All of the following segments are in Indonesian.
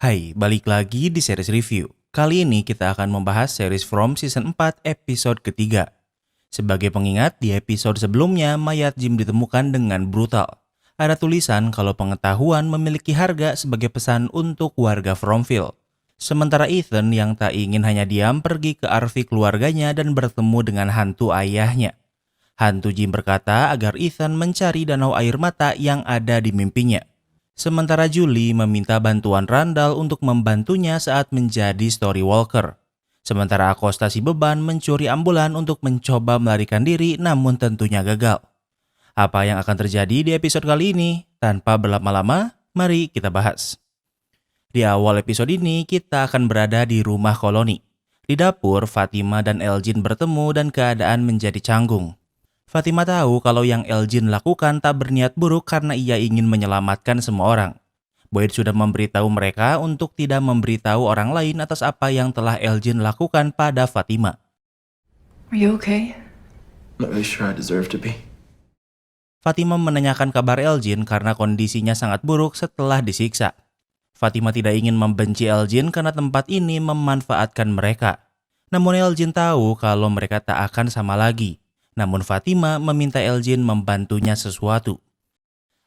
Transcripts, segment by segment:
Hai, balik lagi di series review. Kali ini kita akan membahas series From Season 4 episode ketiga. Sebagai pengingat, di episode sebelumnya mayat Jim ditemukan dengan brutal. Ada tulisan kalau pengetahuan memiliki harga sebagai pesan untuk warga Fromville. Sementara Ethan yang tak ingin hanya diam pergi ke RV keluarganya dan bertemu dengan hantu ayahnya. Hantu Jim berkata agar Ethan mencari danau air mata yang ada di mimpinya. Sementara Julie meminta bantuan Randall untuk membantunya saat menjadi story walker. Sementara Acosta si beban mencuri ambulan untuk mencoba melarikan diri namun tentunya gagal. Apa yang akan terjadi di episode kali ini? Tanpa berlama-lama, mari kita bahas. Di awal episode ini kita akan berada di rumah koloni. Di dapur, Fatima dan Elgin bertemu dan keadaan menjadi canggung. Fatima tahu kalau yang Elgin lakukan tak berniat buruk karena ia ingin menyelamatkan semua orang. Boyd sudah memberitahu mereka untuk tidak memberitahu orang lain atas apa yang telah Elgin lakukan pada Fatima. Are you okay? Not really sure I deserve to be. Fatima menanyakan kabar Elgin karena kondisinya sangat buruk setelah disiksa. Fatima tidak ingin membenci Elgin karena tempat ini memanfaatkan mereka. Namun Elgin tahu kalau mereka tak akan sama lagi. Namun Fatima meminta Elgin membantunya sesuatu.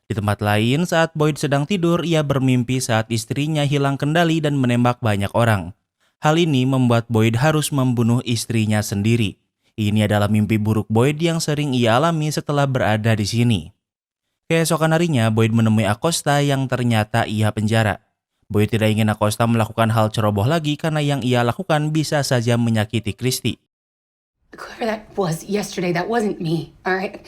Di tempat lain, saat Boyd sedang tidur, ia bermimpi saat istrinya hilang kendali dan menembak banyak orang. Hal ini membuat Boyd harus membunuh istrinya sendiri. Ini adalah mimpi buruk Boyd yang sering ia alami setelah berada di sini. Keesokan harinya, Boyd menemui Acosta yang ternyata ia penjara. Boyd tidak ingin Acosta melakukan hal ceroboh lagi karena yang ia lakukan bisa saja menyakiti Christy. Whoever that was yesterday, that wasn't me, alright?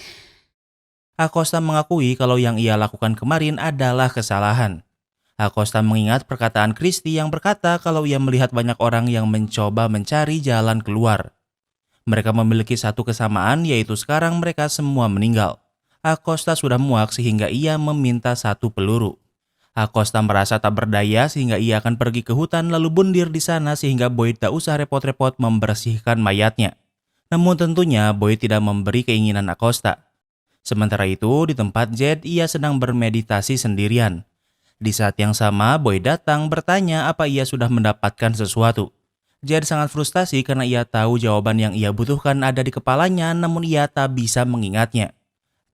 Acosta mengakui kalau yang ia lakukan kemarin adalah kesalahan. Acosta mengingat perkataan Christy yang berkata kalau ia melihat banyak orang yang mencoba mencari jalan keluar. Mereka memiliki satu kesamaan, yaitu sekarang mereka semua meninggal. Acosta sudah muak sehingga ia meminta satu peluru. Acosta merasa tak berdaya sehingga ia akan pergi ke hutan lalu bundir di sana sehingga Boyd tak usah repot-repot membersihkan mayatnya. Namun tentunya Boyd tidak memberi keinginan Acosta. Sementara itu di tempat Jed ia sedang bermeditasi sendirian. Di saat yang sama Boyd datang bertanya apa ia sudah mendapatkan sesuatu. Jed sangat frustasi karena ia tahu jawaban yang ia butuhkan ada di kepalanya namun ia tak bisa mengingatnya.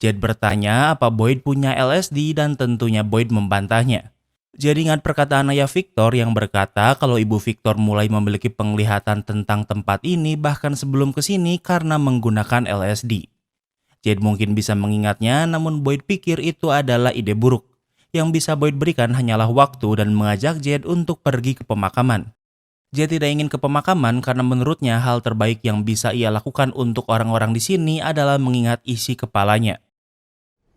Jed bertanya apa Boyd punya LSD dan tentunya Boyd membantahnya. Jed ingat perkataan ayah Victor yang berkata kalau ibu Victor mulai memiliki penglihatan tentang tempat ini bahkan sebelum kesini karena menggunakan LSD. Jed mungkin bisa mengingatnya namun Boyd pikir itu adalah ide buruk. Yang bisa Boyd berikan hanyalah waktu dan mengajak Jed untuk pergi ke pemakaman. Jed tidak ingin ke pemakaman karena menurutnya hal terbaik yang bisa ia lakukan untuk orang-orang di sini adalah mengingat isi kepalanya.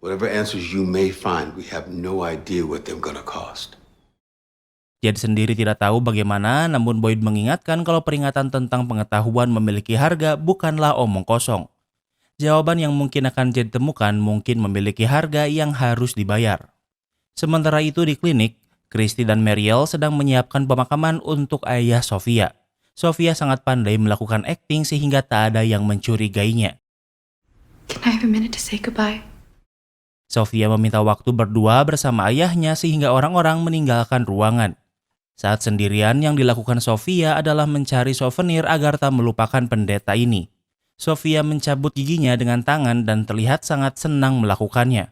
Whatever answers you may find, we have no idea what they're gonna cost. Jed sendiri tidak tahu bagaimana, namun Boyd mengingatkan kalau peringatan tentang pengetahuan memiliki harga bukanlah omong kosong. Jawaban yang mungkin akan Jed temukan mungkin memiliki harga yang harus dibayar. Sementara itu di klinik, Christy dan Mariel sedang menyiapkan pemakaman untuk ayah Sofia. Sofia sangat pandai melakukan akting sehingga tak ada yang mencurigainya. Can I have a minute to say goodbye? Sofia meminta waktu berdua bersama ayahnya sehingga orang-orang meninggalkan ruangan. Saat sendirian yang dilakukan Sofia adalah mencari souvenir agar tak melupakan pendeta ini. Sofia mencabut giginya dengan tangan dan terlihat sangat senang melakukannya.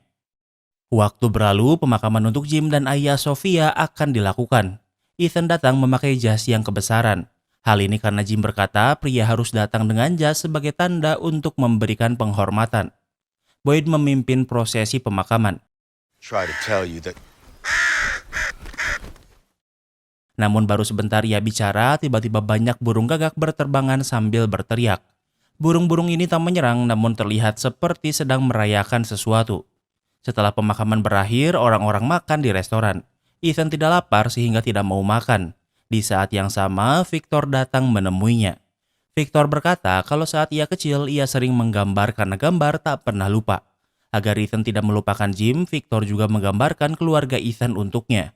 Waktu berlalu, pemakaman untuk Jim dan ayah Sofia akan dilakukan. Ethan datang memakai jas yang kebesaran. Hal ini karena Jim berkata pria harus datang dengan jas sebagai tanda untuk memberikan penghormatan. Boyd memimpin prosesi pemakaman. Try to tell you that. Namun baru sebentar ia bicara, tiba-tiba banyak burung gagak berterbangan sambil berteriak. Burung-burung ini tak menyerang namun terlihat seperti sedang merayakan sesuatu. Setelah pemakaman berakhir, orang-orang makan di restoran. Ethan tidak lapar sehingga tidak mau makan. Di saat yang sama, Victor datang menemuinya. Victor berkata kalau saat ia kecil, ia sering menggambar karena gambar tak pernah lupa. Agar Ethan tidak melupakan Jim, Victor juga menggambarkan keluarga Ethan untuknya.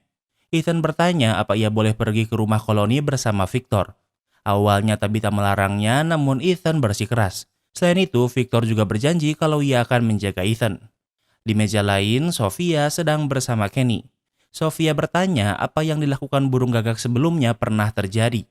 Ethan bertanya apa ia boleh pergi ke rumah koloni bersama Victor. Awalnya Tabitha melarangnya, namun Ethan bersikeras. Selain itu, Victor juga berjanji kalau ia akan menjaga Ethan. Di meja lain, Sofia sedang bersama Kenny. Sofia bertanya apa yang dilakukan burung gagak sebelumnya pernah terjadi.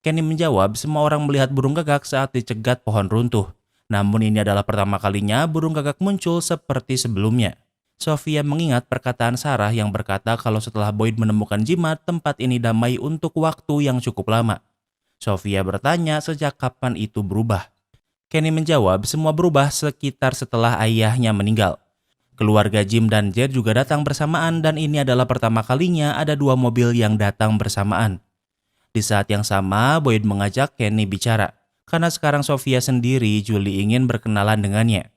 Kenny menjawab semua orang melihat burung gagak saat dicegat pohon runtuh. Namun ini adalah pertama kalinya burung gagak muncul seperti sebelumnya. Sofia mengingat perkataan Sarah yang berkata kalau setelah Boyd menemukan jimat, tempat ini damai untuk waktu yang cukup lama. Sofia bertanya sejak kapan itu berubah. Kenny menjawab semua berubah sekitar setelah ayahnya meninggal. Keluarga Jim dan Jed juga datang bersamaan dan ini adalah pertama kalinya ada 2 mobil yang datang bersamaan. Di saat yang sama, Boyd mengajak Kenny bicara. Karena sekarang Sofia sendiri, Julie ingin berkenalan dengannya.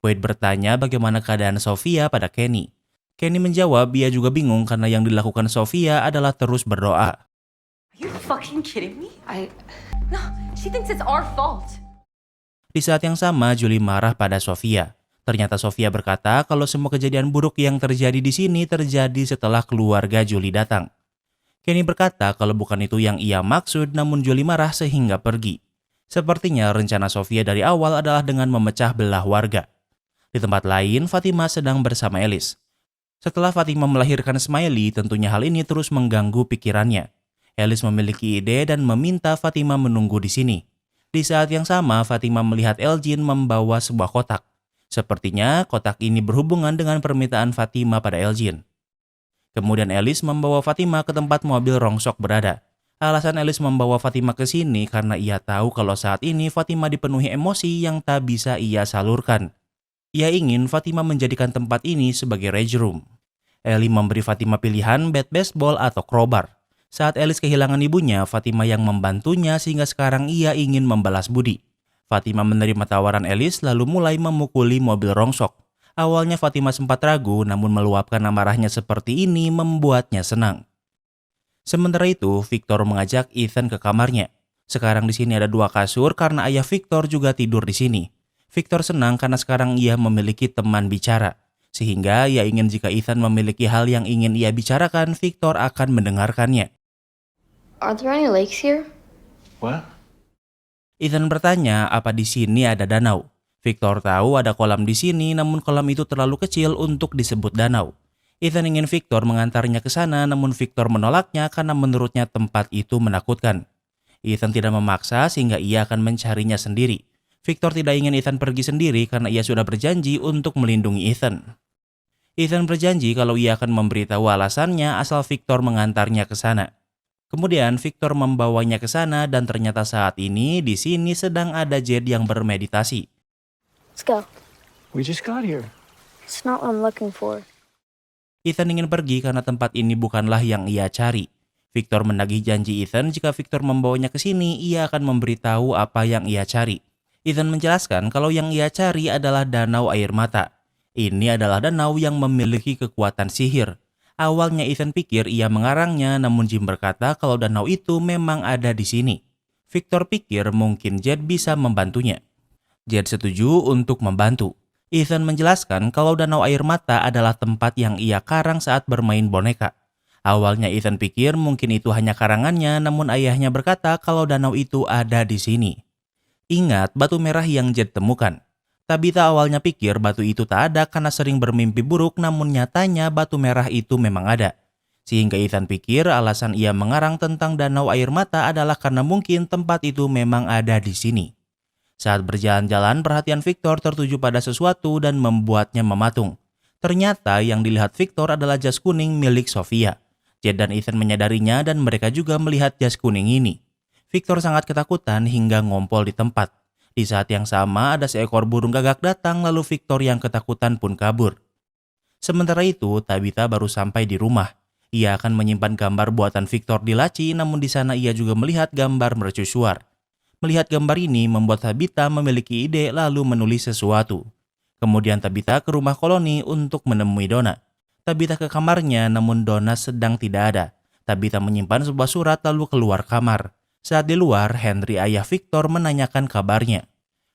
Boyd bertanya bagaimana keadaan Sofia pada Kenny. Kenny menjawab ia juga bingung karena yang dilakukan Sofia adalah terus berdoa. Are you fucking kidding me? No, she thinks it's our fault. Di saat yang sama, Julie marah pada Sofia. Ternyata Sofia berkata kalau semua kejadian buruk yang terjadi di sini terjadi setelah keluarga Julie datang. Kenny berkata kalau bukan itu yang ia maksud, namun Julie marah sehingga pergi. Sepertinya rencana Sofia dari awal adalah dengan memecah belah warga. Di tempat lain, Fatima sedang bersama Alice. Setelah Fatima melahirkan Smiley, tentunya hal ini terus mengganggu pikirannya. Alice memiliki ide dan meminta Fatima menunggu di sini. Di saat yang sama, Fatima melihat Elgin membawa sebuah kotak. Sepertinya kotak ini berhubungan dengan permintaan Fatima pada Elgin. Kemudian Alice membawa Fatima ke tempat mobil rongsok berada. Alasan Alice membawa Fatima ke sini karena ia tahu kalau saat ini Fatima dipenuhi emosi yang tak bisa ia salurkan. Ia ingin Fatima menjadikan tempat ini sebagai rage room. Ellie memberi Fatima pilihan bat baseball atau crowbar. Saat Alice kehilangan ibunya, Fatima yang membantunya sehingga sekarang ia ingin membalas budi. Fatima menerima tawaran Alice lalu mulai memukuli mobil rongsok. Awalnya Fatima sempat ragu, namun meluapkan amarahnya seperti ini membuatnya senang. Sementara itu, Victor mengajak Ethan ke kamarnya. Sekarang di sini ada 2 kasur karena ayah Victor juga tidur di sini. Victor senang karena sekarang ia memiliki teman bicara. Sehingga ia ingin jika Ethan memiliki hal yang ingin ia bicarakan, Victor akan mendengarkannya. Are there any lakes here? What? Ethan bertanya apa di sini ada danau. Victor tahu ada kolam di sini, namun kolam itu terlalu kecil untuk disebut danau. Ethan ingin Victor mengantarnya ke sana, namun Victor menolaknya karena menurutnya tempat itu menakutkan. Ethan tidak memaksa sehingga ia akan mencarinya sendiri. Victor tidak ingin Ethan pergi sendiri karena ia sudah berjanji untuk melindungi Ethan. Ethan berjanji kalau ia akan memberitahu alasannya asal Victor mengantarnya ke sana. Kemudian Victor membawanya ke sana dan ternyata saat ini di sini sedang ada Jed yang bermeditasi. Let's go. We just got here. It's not what I'm looking for. Ethan ingin pergi karena tempat ini bukanlah yang ia cari. Victor menagih janji Ethan jika Victor membawanya ke sini, ia akan memberitahu apa yang ia cari. Ethan menjelaskan kalau yang ia cari adalah danau air mata. Ini adalah danau yang memiliki kekuatan sihir. Awalnya Ethan pikir ia mengarangnya, namun Jim berkata kalau danau itu memang ada di sini. Victor pikir mungkin Jed bisa membantunya. Jed setuju untuk membantu. Ethan menjelaskan kalau danau air mata adalah tempat yang ia karang saat bermain boneka. Awalnya Ethan pikir mungkin itu hanya karangannya, namun ayahnya berkata kalau danau itu ada di sini. Ingat batu merah yang Jed temukan. Tabitha awalnya pikir batu itu tak ada karena sering bermimpi buruk, namun nyatanya batu merah itu memang ada. Sehingga Ethan pikir alasan ia mengarang tentang danau air mata adalah karena mungkin tempat itu memang ada di sini. Saat berjalan-jalan, perhatian Victor tertuju pada sesuatu dan membuatnya mematung. Ternyata yang dilihat Victor adalah jas kuning milik Sofia. Jed dan Ethan menyadarinya dan mereka juga melihat jas kuning ini. Victor sangat ketakutan hingga ngompol di tempat. Di saat yang sama ada seekor burung gagak datang lalu Victor yang ketakutan pun kabur. Sementara itu Tabitha baru sampai di rumah. Ia akan menyimpan gambar buatan Victor di laci, namun di sana ia juga melihat gambar mercusuar. Melihat gambar ini membuat Tabitha memiliki ide lalu menulis sesuatu. Kemudian Tabitha ke rumah koloni untuk menemui Donna. Tabitha ke kamarnya namun Donna sedang tidak ada. Tabitha menyimpan sebuah surat lalu keluar kamar. Saat di luar, Henry ayah Victor menanyakan kabarnya.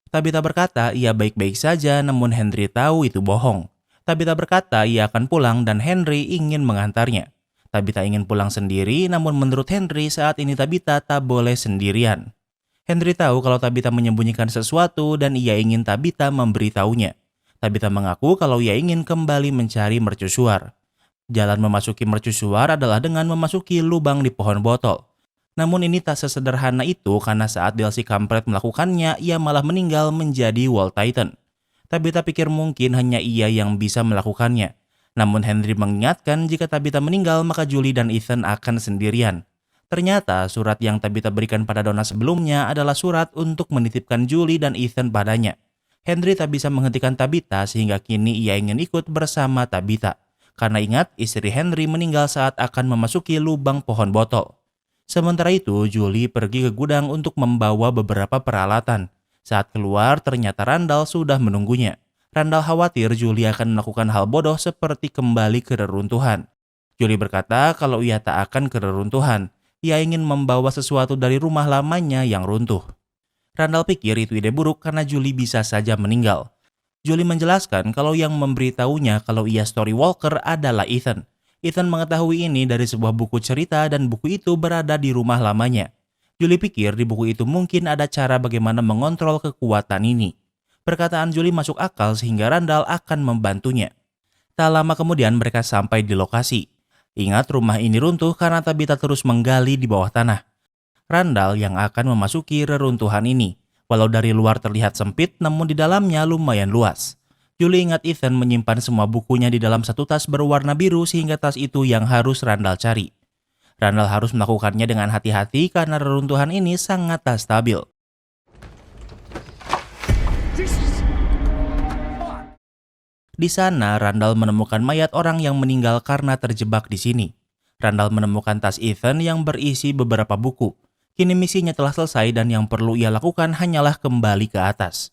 Tabitha berkata ia baik-baik saja, namun Henry tahu itu bohong. Tabitha berkata ia akan pulang dan Henry ingin mengantarnya. Tabitha ingin pulang sendiri, namun menurut Henry saat ini Tabitha tak boleh sendirian. Henry tahu kalau Tabitha menyembunyikan sesuatu dan ia ingin Tabitha memberitahunya. Tabitha mengaku kalau ia ingin kembali mencari mercusuar. Jalan memasuki mercusuar adalah dengan memasuki lubang di pohon botol. Namun ini tak sesederhana itu karena saat Delcy kampret melakukannya, ia malah meninggal menjadi Wall Titan. Tabitha pikir mungkin hanya ia yang bisa melakukannya. Namun Henry mengingatkan jika Tabitha meninggal maka Julie dan Ethan akan sendirian. Ternyata surat yang Tabitha berikan pada Donna sebelumnya adalah surat untuk menitipkan Julie dan Ethan padanya. Henry tak bisa menghentikan Tabitha sehingga kini ia ingin ikut bersama Tabitha. Karena ingat istri Henry meninggal saat akan memasuki lubang pohon botol. Sementara itu, Julie pergi ke gudang untuk membawa beberapa peralatan. Saat keluar, ternyata Randall sudah menunggunya. Randall khawatir Julie akan melakukan hal bodoh seperti kembali ke reruntuhan. Julie berkata kalau ia tak akan ke reruntuhan. Ia ingin membawa sesuatu dari rumah lamanya yang runtuh. Randall pikir itu ide buruk karena Julie bisa saja meninggal. Julie menjelaskan kalau yang memberitahunya kalau ia story walker adalah Ethan. Ethan mengetahui ini dari sebuah buku cerita dan buku itu berada di rumah lamanya. Julie pikir di buku itu mungkin ada cara bagaimana mengontrol kekuatan ini. Perkataan Julie masuk akal sehingga Randall akan membantunya. Tak lama kemudian mereka sampai di lokasi. Ingat rumah ini runtuh karena Tabitha terus menggali di bawah tanah. Randall yang akan memasuki reruntuhan ini. Walau dari luar terlihat sempit namun di dalamnya lumayan luas. Julie ingat Ethan menyimpan semua bukunya di dalam satu tas berwarna biru sehingga tas itu yang harus Randall cari. Randall harus melakukannya dengan hati-hati karena reruntuhan ini sangat tak stabil. Di sana, Randall menemukan mayat orang yang meninggal karena terjebak di sini. Randall menemukan tas Ethan yang berisi beberapa buku. Kini misinya telah selesai dan yang perlu ia lakukan hanyalah kembali ke atas.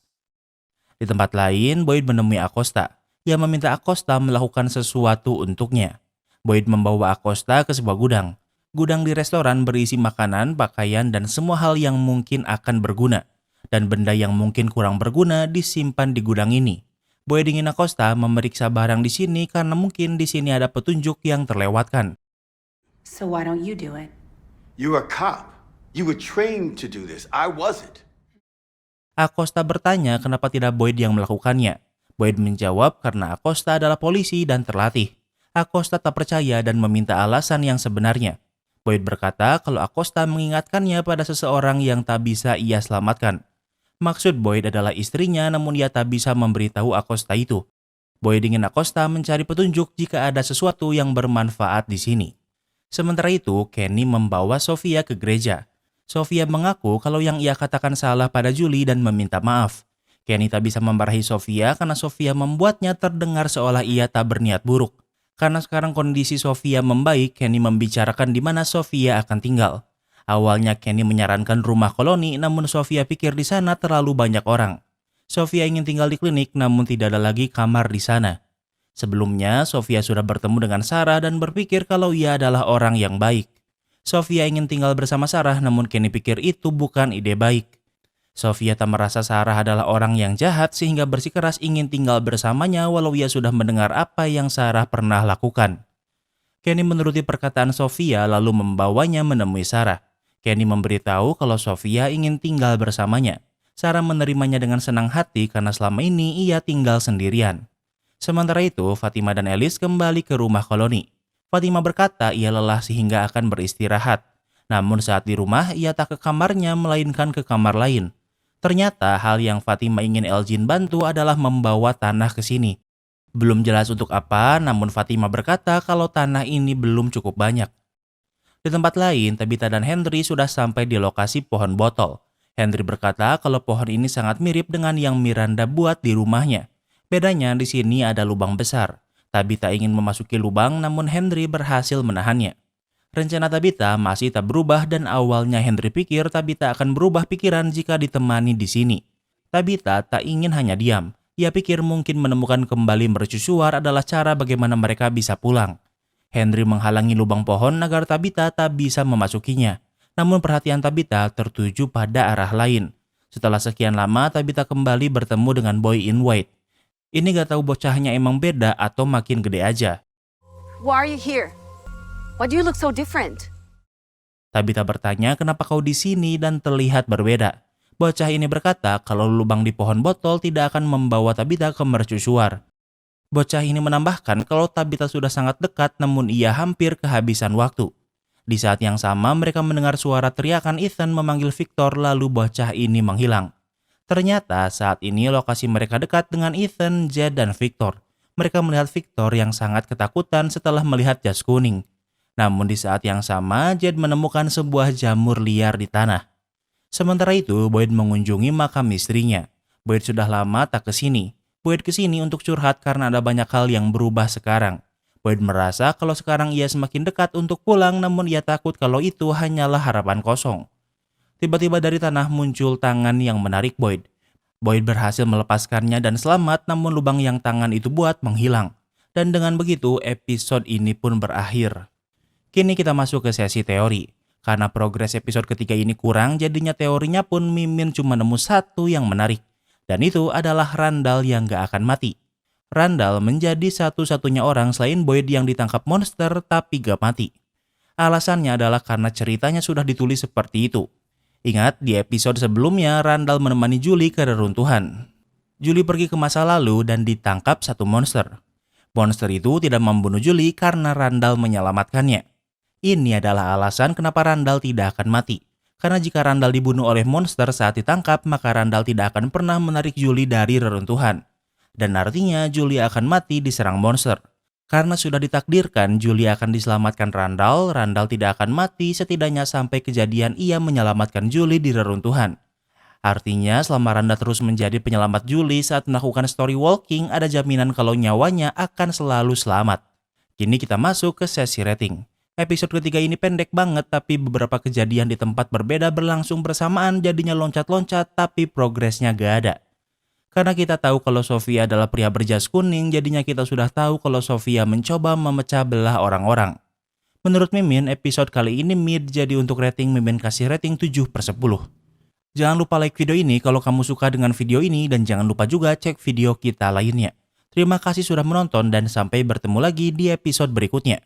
Di tempat lain, Boyd menemui Acosta. Ia meminta Acosta melakukan sesuatu untuknya. Boyd membawa Acosta ke sebuah gudang. Gudang di restoran berisi makanan, pakaian, dan semua hal yang mungkin akan berguna. Dan benda yang mungkin kurang berguna disimpan di gudang ini. Boyd ingin Acosta memeriksa barang di sini karena mungkin di sini ada petunjuk yang terlewatkan. So why don't you do it? You're a cop. You were trained to do this. I wasn't. Acosta bertanya kenapa tidak Boyd yang melakukannya. Boyd menjawab karena Acosta adalah polisi dan terlatih. Acosta tak percaya dan meminta alasan yang sebenarnya. Boyd berkata kalau Acosta mengingatkannya pada seseorang yang tak bisa ia selamatkan. Maksud Boyd adalah istrinya namun ia tak bisa memberitahu Acosta itu. Boyd ingin Acosta mencari petunjuk jika ada sesuatu yang bermanfaat di sini. Sementara itu, Kenny membawa Sofia ke gereja. Sofia mengaku kalau yang ia katakan salah pada Julie dan meminta maaf. Kenny tak bisa memarahi Sofia karena Sofia membuatnya terdengar seolah ia tak berniat buruk. Karena sekarang kondisi Sofia membaik, Kenny membicarakan di mana Sofia akan tinggal. Awalnya Kenny menyarankan rumah koloni, namun Sofia pikir di sana terlalu banyak orang. Sofia ingin tinggal di klinik, namun tidak ada lagi kamar di sana. Sebelumnya, Sofia sudah bertemu dengan Sarah dan berpikir kalau ia adalah orang yang baik. Sofia ingin tinggal bersama Sarah, namun Kenny pikir itu bukan ide baik. Sofia tak merasa Sarah adalah orang yang jahat sehingga bersikeras ingin tinggal bersamanya walau ia sudah mendengar apa yang Sarah pernah lakukan. Kenny menuruti perkataan Sofia lalu membawanya menemui Sarah. Kenny memberitahu kalau Sofia ingin tinggal bersamanya. Sarah menerimanya dengan senang hati karena selama ini ia tinggal sendirian. Sementara itu, Fatima dan Alice kembali ke rumah koloni. Fatima berkata ia lelah sehingga akan beristirahat. Namun saat di rumah, ia tak ke kamarnya melainkan ke kamar lain. Ternyata hal yang Fatima ingin Elgin bantu adalah membawa tanah ke sini. Belum jelas untuk apa, namun Fatima berkata kalau tanah ini belum cukup banyak. Di tempat lain, Tabitha dan Henry sudah sampai di lokasi pohon botol. Henry berkata kalau pohon ini sangat mirip dengan yang Miranda buat di rumahnya. Bedanya di sini ada lubang besar. Tabitha ingin memasuki lubang namun Henry berhasil menahannya. Rencana Tabitha masih tak berubah dan awalnya Henry pikir Tabitha akan berubah pikiran jika ditemani di sini. Tabitha tak ingin hanya diam. Ia pikir mungkin menemukan kembali mercusuar adalah cara bagaimana mereka bisa pulang. Henry menghalangi lubang pohon agar Tabitha tak bisa memasukinya. Namun perhatian Tabitha tertuju pada arah lain. Setelah sekian lama Tabitha kembali bertemu dengan Boy in White. Ini gak tahu bocahnya emang beda atau makin gede aja. Why are you here? Why do you look so different? Tabitha bertanya kenapa kau di sini dan terlihat berbeda. Bocah ini berkata kalau lubang di pohon botol tidak akan membawa Tabitha ke mercusuar. Bocah ini menambahkan kalau Tabitha sudah sangat dekat namun ia hampir kehabisan waktu. Di saat yang sama mereka mendengar suara teriakan Ethan memanggil Victor lalu bocah ini menghilang. Ternyata saat ini lokasi mereka dekat dengan Ethan, Jed, dan Victor. Mereka melihat Victor yang sangat ketakutan setelah melihat jas kuning. Namun di saat yang sama Jed menemukan sebuah jamur liar di tanah. Sementara itu Boyd mengunjungi makam istrinya. Boyd sudah lama tak kesini. Boyd kesini untuk curhat karena ada banyak hal yang berubah sekarang. Boyd merasa kalau sekarang ia semakin dekat untuk pulang namun ia takut kalau itu hanyalah harapan kosong. Tiba-tiba dari tanah muncul tangan yang menarik Boyd. Boyd berhasil melepaskannya dan selamat namun lubang yang tangan itu buat menghilang. Dan dengan begitu episode ini pun berakhir. Kini kita masuk ke sesi teori. Karena progres episode ketiga ini kurang jadinya teorinya pun Mimin cuma nemu satu yang menarik. Dan itu adalah Randall yang gak akan mati. Randall menjadi satu-satunya orang selain Boyd yang ditangkap monster tapi gak mati. Alasannya adalah karena ceritanya sudah ditulis seperti itu. Ingat di episode sebelumnya Randall menemani Julie ke reruntuhan. Julie pergi ke masa lalu dan ditangkap satu monster. Monster itu tidak membunuh Julie karena Randall menyelamatkannya. Ini adalah alasan kenapa Randall tidak akan mati. Karena jika Randall dibunuh oleh monster saat ditangkap, maka Randall tidak akan pernah menarik Julie dari reruntuhan. Dan artinya Julie akan mati diserang monster. Karena sudah ditakdirkan Julie akan diselamatkan Randall, Randall tidak akan mati setidaknya sampai kejadian ia menyelamatkan Julie di reruntuhan. Artinya selama Randall terus menjadi penyelamat Julie saat melakukan story walking, ada jaminan kalau nyawanya akan selalu selamat. Kini kita masuk ke sesi rating. Episode ketiga ini pendek banget tapi beberapa kejadian di tempat berbeda berlangsung bersamaan jadinya loncat-loncat tapi progresnya gak ada. Karena kita tahu kalau Sofia adalah pria berjas kuning jadinya kita sudah tahu kalau Sofia mencoba memecah belah orang-orang. Menurut Mimin episode kali ini mid jadi untuk rating Mimin kasih rating 7/10. Jangan lupa like video ini kalau kamu suka dengan video ini dan jangan lupa juga cek video kita lainnya. Terima kasih sudah menonton dan sampai bertemu lagi di episode berikutnya.